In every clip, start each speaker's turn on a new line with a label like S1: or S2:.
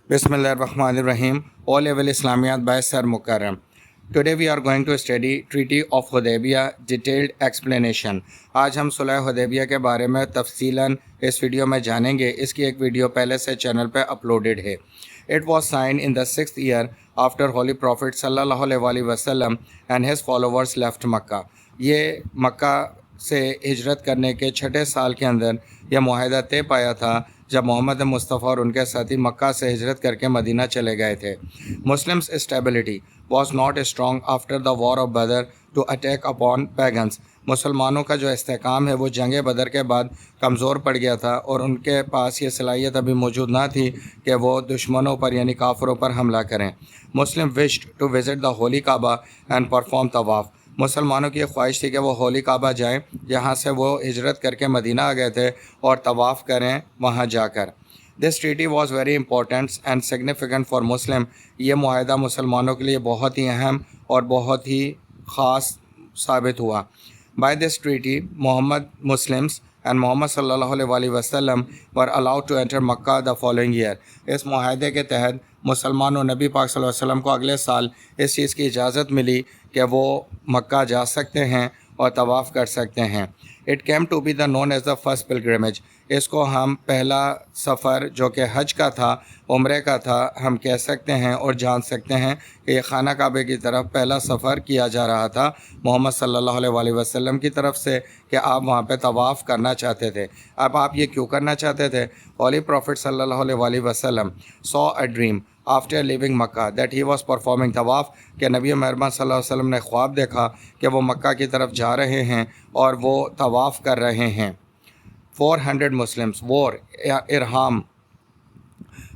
S1: Bismillahirrahmanirrahim. O level Islamiyat by Sir Mukarram. Today we are going to study Treaty of Hudaybiyah detailed explanation. آج ہم صلح حدیبیہ کے بارے میں تفصیلاً اس ویڈیو میں جانیں گے. اس کی ایک ویڈیو پہلے سے چینل پہ اپلوڈڈ ہے. It was signed in the 6th year after Holy Prophet sallallahu alaihi wasallam and his followers left Makkah. یہ مکہ سے ہجرت کرنے کے 6 سال کے اندر یہ معاہدہ طے پایا تھا جب محمد مصطفیٰ اور ان کے ساتھی مکہ سے ہجرت کر کے مدینہ چلے گئے تھے. Muslims' stability was not strong after the war of Badr to attack upon pagans. مسلمانوں کا جو استحکام ہے وہ جنگ بدر کے بعد کمزور پڑ گیا تھا اور ان کے پاس یہ صلاحیت ابھی موجود نہ تھی کہ وہ دشمنوں پر یعنی کافروں پر حملہ کریں. Muslim wished to visit the holy Kaaba and perform tawaf. مسلمانوں کی یہ خواہش تھی کہ وہ ہولی کعبہ جائیں جہاں سے وہ ہجرت کر کے مدینہ آ گئے تھے اور طواف کریں وہاں جا کر. This treaty was very important and significant for Muslim. یہ معاہدہ مسلمانوں کے لیے بہت ہی اہم اور بہت ہی خاص ثابت ہوا. By this treaty, Muslims and Muhammad sallallahu alaihi wasallam were allowed to enter Makkah the following year. اس معاہدے کے تحت مسلمان و نبی پاک صلی اللہ علیہ وسلم کو اگلے سال اس چیز کی اجازت ملی کہ وہ مکہ جا سکتے ہیں اور طواف کر سکتے ہیں. It came to be known as the first pilgrimage. اس کو ہم پہلا سفر جو کہ حج کا تھا عمرے کا تھا ہم کہہ سکتے ہیں اور جان سکتے ہیں کہ یہ خانہ کعبے کی طرف پہلا سفر کیا جا رہا تھا محمد صلی اللہ علیہ وسلم کی طرف سے کہ آپ وہاں پہ طواف کرنا چاہتے تھے. اب آپ یہ کیوں کرنا چاہتے تھے؟ Holy Prophet صلی اللہ علیہ وسلم saw a dream after leaving Makkah that he was performing tawaf. کہ نبی مہربان صلی اللہ علیہ وسلم نے خواب دیکھا کہ وہ مکہ کی طرف جا رہے ہیں اور وہ طواف کر رہے ہیں. 400 Muslims wore ihram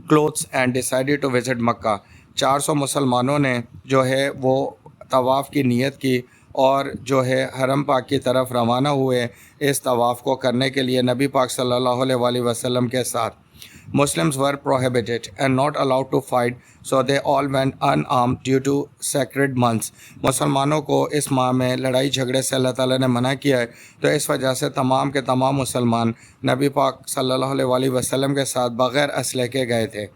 S1: clothes and decided to visit Makkah. 400 مسلمانوں نے جو ہے وہ طواف کی نیت کی اور جو ہے حرم پاک کی طرف روانہ ہوئے اس طواف کو کرنے کے لیے نبی پاک صلی اللہ علیہ وسلم کے ساتھ. Muslims were prohibited and not allowed to fight, so they all went unarmed due to sacred months. مسلمانوں کو اس ماہ میں لڑائی جھگڑے سے اللہ تعالیٰ نے منع کیا ہے تو اس وجہ سے تمام کے تمام مسلمان نبی پاک صلی اللہ علیہ وسلم کے ساتھ بغیر اسلحے کے گئے تھے.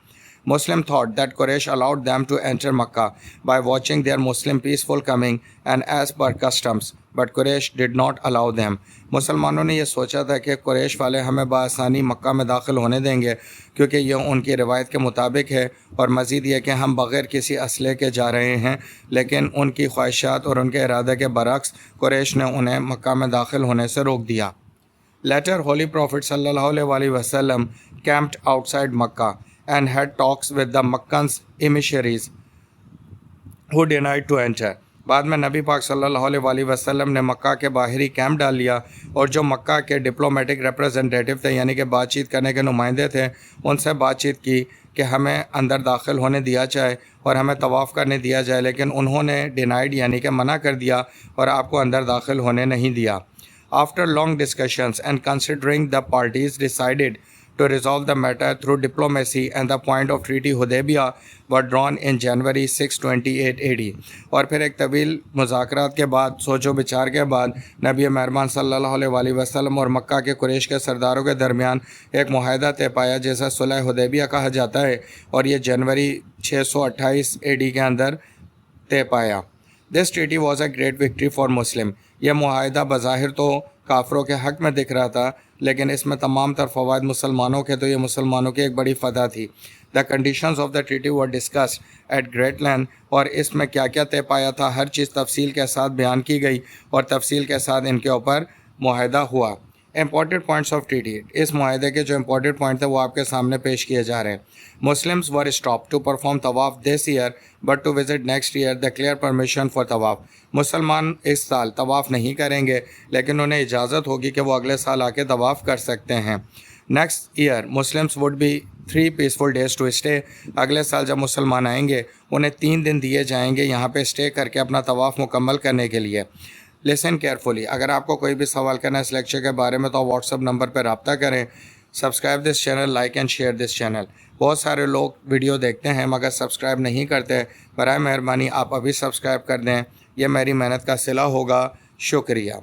S1: Muslim thought that Quraysh allowed them to enter Makkah by watching their Muslim peaceful coming and as per customs, but Quraysh did not allow them. مسلمانوں نے یہ سوچا تھا کہ قریش والے ہمیں بآسانی مکہ میں داخل ہونے دیں گے کیونکہ یہ ان کی روایت کے مطابق ہے اور مزید یہ کہ ہم بغیر کسی اسلحے کے جا رہے ہیں، لیکن ان کی خواہشات اور ان کے ارادے کے برعکس قریش نے انہیں مکہ میں داخل ہونے سے روک دیا. Later, Holy Prophet صلی اللہ علیہ وسلم camped outside Makkah and had talks with the Meccan's emissaries who denied to enter. بعد میں نبی پاک صلی اللہ علیہ وسلم نے مکہ کے باہری کیمپ ڈال لیا اور جو مکہ کے ڈپلومیٹک ریپرزنٹیٹیو تھے یعنی کہ بات چیت کرنے کے نمائندے تھے ان سے بات چیت کی کہ ہمیں اندر داخل ہونے دیا جائے اور ہمیں طواف کرنے دیا جائے، لیکن انہوں نے ڈینائڈ یعنی کہ منع کر دیا اور آپ کو اندر داخل ہونے نہیں دیا. After long discussions and considering the parties decided to resolve the matter through diplomacy and the point of Treaty Hudaybiyah were drawn in January 628 AD. اور پھر ایک طویل مذاکرات کے بعد سوچ و بچار کے بعد نبی مہربان صلی اللہ علیہ وسلم اور مکہ کے قریش کے سرداروں کے درمیان ایک معاہدہ طے پایا جیسا صلح حدیبیہ کہا جاتا ہے اور یہ جنوری 628 AD کے اندر طے پایا. This treaty was a great victory for Muslim. یہ معاہدہ بظاہر تو کافروں کے حق میں دکھ رہا تھا لیکن اس میں تمام تر فوائد مسلمانوں کے تو یہ مسلمانوں کی ایک بڑی فتح تھی. The conditions of the treaty were discussed at great length. اور اس میں کیا کیا طے پایا تھا ہر چیز تفصیل کے ساتھ بیان کی گئی اور تفصیل کے ساتھ ان کے اوپر معاہدہ ہوا. Important points of treaty. اس معاہدے کے جو امپورٹنٹ پوائنٹ تھے وہ آپ کے سامنے پیش کیے جا رہے ہیں. Muslims were stopped to perform tawaf this year but to visit next year the clear permission for tawaf. مسلمان اس سال طواف نہیں کریں گے لیکن انہیں اجازت ہوگی کہ وہ اگلے سال آ کے طواف کر سکتے ہیں. Next year Muslims would be 3 peaceful days to stay. اگلے سال جب مسلمان آئیں گے انہیں 3 دن دیے جائیں گے یہاں پہ اسٹے کر کے اپنا طواف مکمل کرنے کے لیے. Listen carefully. اگر آپ کو کوئی بھی سوال کرنا ہے اس لیکچر کے بارے میں تو واٹس ایپ نمبر پہ رابطہ کریں. Subscribe this channel, like and share this channel. بہت سارے لوگ ویڈیو دیکھتے ہیں مگر سبسکرائب نہیں کرتے. برائے مہربانی آپ ابھی سبسکرائب کر دیں، یہ میری محنت کا صلہ ہوگا. شکریہ.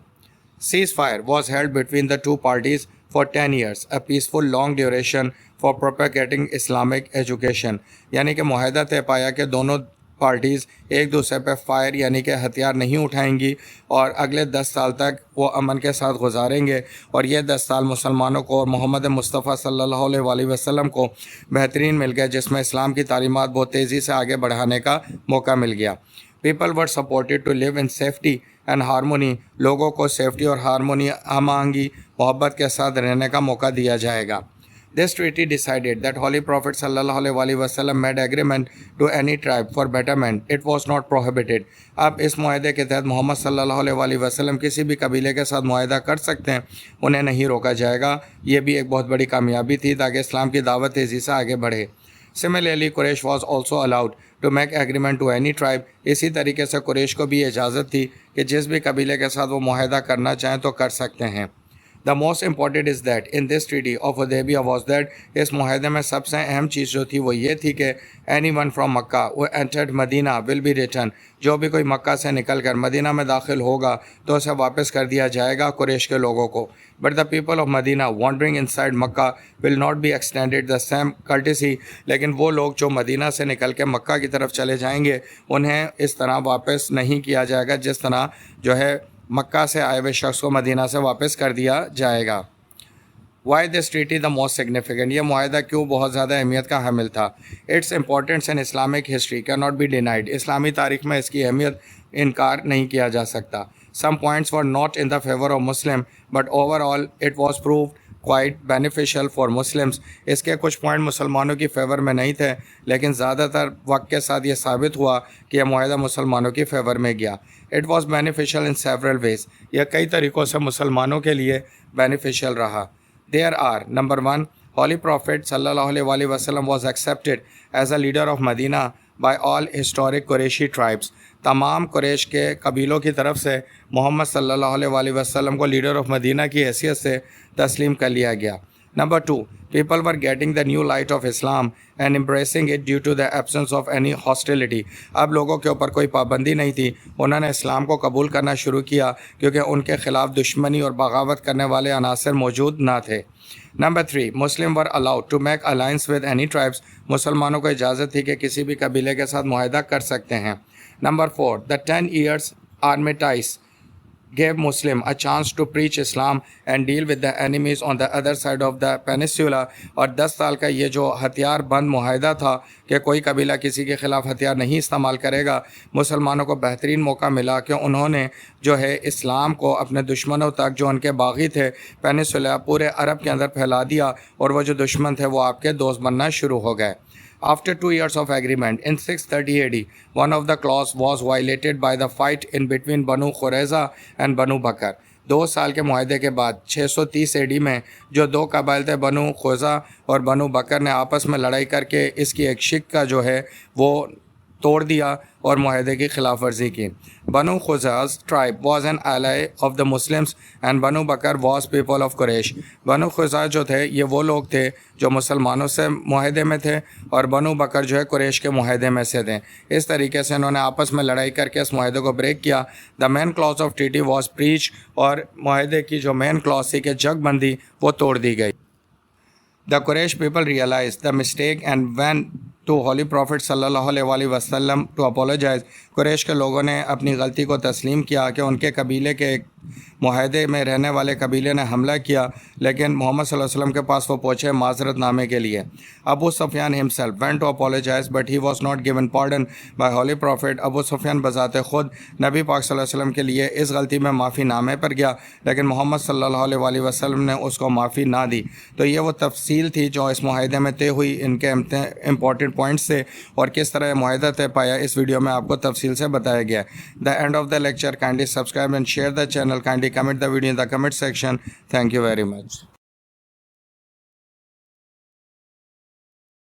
S1: Ceasefire was held between the two parties for 10 years, a peaceful long duration for propagating Islamic education. یعنی کہ معاہدہ طے پایا کہ دونوں پارٹیز ایک دوسرے پہ فائر یعنی کہ ہتھیار نہیں اٹھائیں گی اور اگلے 10 سال تک وہ امن کے ساتھ گزاریں گے، اور یہ 10 سال مسلمانوں کو اور محمد مصطفیٰ صلی اللہ علیہ وسلم کو بہترین مل گیا، جس میں اسلام کی تعلیمات بہت تیزی سے آگے بڑھانے کا موقع مل گیا۔ People were supported to live in safety and harmony, لوگوں کو سیفٹی اور ہارمونی، ہم آہنگی، محبت کے ساتھ رہنے کا موقع دیا جائے گا۔ This treaty decided that Holy Prophet sallallahu alaihi wasallam made agreement to any tribe for betterment. It was not prohibited. اب اس معاہدے کے تحت محمد صلی اللہ علیہ وسلم کسی بھی قبیلے کے ساتھ معاہدہ کر سکتے ہیں، انہیں نہیں روکا جائے گا۔ یہ بھی ایک بہت بڑی کامیابی تھی تاکہ اسلام کی دعوت تیزی سے آگے بڑھے۔ Similarly, Quraysh was also allowed to make agreement to any tribe. اسی طریقے سے قریش کو بھی اجازت تھی کہ جس بھی قبیلے کے ساتھ وہ معاہدہ کرنا چاہیں تو کر سکتے ہیں۔ The most important is that in this treaty of Hudaybiyah was that اس معاہدے میں سب سے اہم چیز جو تھی وہ یہ تھی کہ anyone from Makkah who entered Medina will be returned. جو بھی کوئی مکہ سے نکل کر مدینہ میں داخل ہوگا تو اسے واپس کر دیا جائے گا قریش کے لوگوں کو۔ But the people of Medina wandering inside Makkah will not be extended the same courtesy. لیکن وہ لوگ جو مدینہ سے نکل کے مکہ کی طرف چلے جائیں گے انہیں اس طرح واپس نہیں کیا جائے گا جس طرح جو ہے مکہ سے آئے ہوئے شخص کو مدینہ سے واپس کر دیا جائے گا۔ Why this treaty the most significant؟ یہ معاہدہ کیوں بہت زیادہ اہمیت کا حامل تھا؟ Its importance in Islamic history cannot be denied. اسلامی تاریخ میں اس کی اہمیت انکار نہیں کیا جا سکتا۔ Some points were not in the favor of Muslim, but overall it was proved quite beneficial for Muslims. اس کے کچھ پوائنٹ مسلمانوں کی فیور میں نہیں تھے، لیکن زیادہ تر وقت کے ساتھ یہ ثابت ہوا کہ یہ معاہدہ مسلمانوں کی فیور میں گیا۔ It was beneficial in several ways. یہ کئی طریقوں سے مسلمانوں کے لیے بینیفیشیل رہا۔ There are number 1, Holy Prophet صلی اللہ علیہ وسلم was accepted as a leader of Medina by all historic Qurayshi tribes. تمام قریش کے قبیلوں کی طرف سے محمد صلی اللہ علیہ وسلم کو لیڈر آف مدینہ کی حیثیت سے تسلیم کر لیا گیا۔ Number 2, people were getting the new light of Islam and embracing it due to the absence of any hostility. اب لوگوں کے اوپر کوئی پابندی نہیں تھی، انہوں نے اسلام کو قبول کرنا شروع کیا کیونکہ ان کے خلاف دشمنی اور بغاوت کرنے والے عناصر موجود نہ تھے۔ Number 3, Muslims were allowed to make alliance with any tribes. مسلمانوں کو اجازت تھی کہ کسی بھی قبیلے کے ساتھ معاہدہ کر سکتے ہیں۔ Number 4, the 10 years armistice gave Muslim a chance to preach Islam and deal with the enemies on the other side of the peninsula. اور 10 سال کا یہ جو ہتھیار بند معاہدہ تھا کہ کوئی قبیلہ کسی کے خلاف ہتھیار نہیں استعمال کرے گا، مسلمانوں کو بہترین موقع ملا کہ انہوں نے جو ہے اسلام کو اپنے دشمنوں تک جو ان کے باغی تھے پینسولا پورے عرب کے اندر پھیلا دیا، اور وہ جو دشمن تھے وہ آپ کے دوست بننا شروع ہو گئے۔ After 2 years of agreement, in 630 AD, one of the clause was violated by the fight in between Banu Qurayza and Banu Bakr. 2 سال کے معاہدے کے بعد 630 AD میں جو 2 قبائل تھے بنو قریظہ اور بنو بکر نے آپس میں لڑائی کر کے اس کی ایک شق کا جو ہے وہ توڑ دیا اور معاہدے کی خلاف ورزی کی۔ Banu Qurayza tribe was an ally of the Muslims and Banu Bakr was people of Quraysh. Banu Qurayza جو تھے یہ وہ لوگ تھے جو مسلمانوں سے معاہدے میں تھے، اور بنو بکر جو ہے قریش کے معاہدے میں سے تھے۔ اس طریقے سے انہوں نے آپس میں لڑائی کر کے اس معاہدے کو بریک کیا۔ The main clause of treaty was breach, اور معاہدے کی جو مین کلاس تھی کہ جنگ بندی وہ توڑ دی گئی۔ The Quraysh people realise the mistake and when to holy prophet صلی اللہ علیہ وسلم ٹو اپولوجائز۔ قریش کے لوگوں نے اپنی غلطی کو تسلیم کیا کہ ان کے قبیلے کے ایک معاہدے میں رہنے والے قبیلے نے حملہ کیا، لیکن محمد صلی اللہ علیہ وسلم کے پاس وہ پہنچے معذرت نامے کے لیے۔ ابو سفیان himself went to apologize but he was not given pardon by holy prophet۔ ابو سفیان بذات خود نبی پاک صلی اللہ علیہ وسلم کے لیے اس غلطی میں معافی نامے پر گیا، لیکن محمد صلی اللہ علیہ وسلم نے اس کو معافی نہ دی۔ تو یہ وہ تفصیل تھی جو اس معاہدے میں طے ہوئی، ان کے امپورٹنٹ پوائنٹس سے، اور کس طرح یہ معاہدہ طے پایا اس ویڈیو میں آپ کو تفصیل سے بتایا گیا ہے۔ The end of the lecture, kindly subscribe and share the channel, kindly comment the video in the comment section. Thank you very much.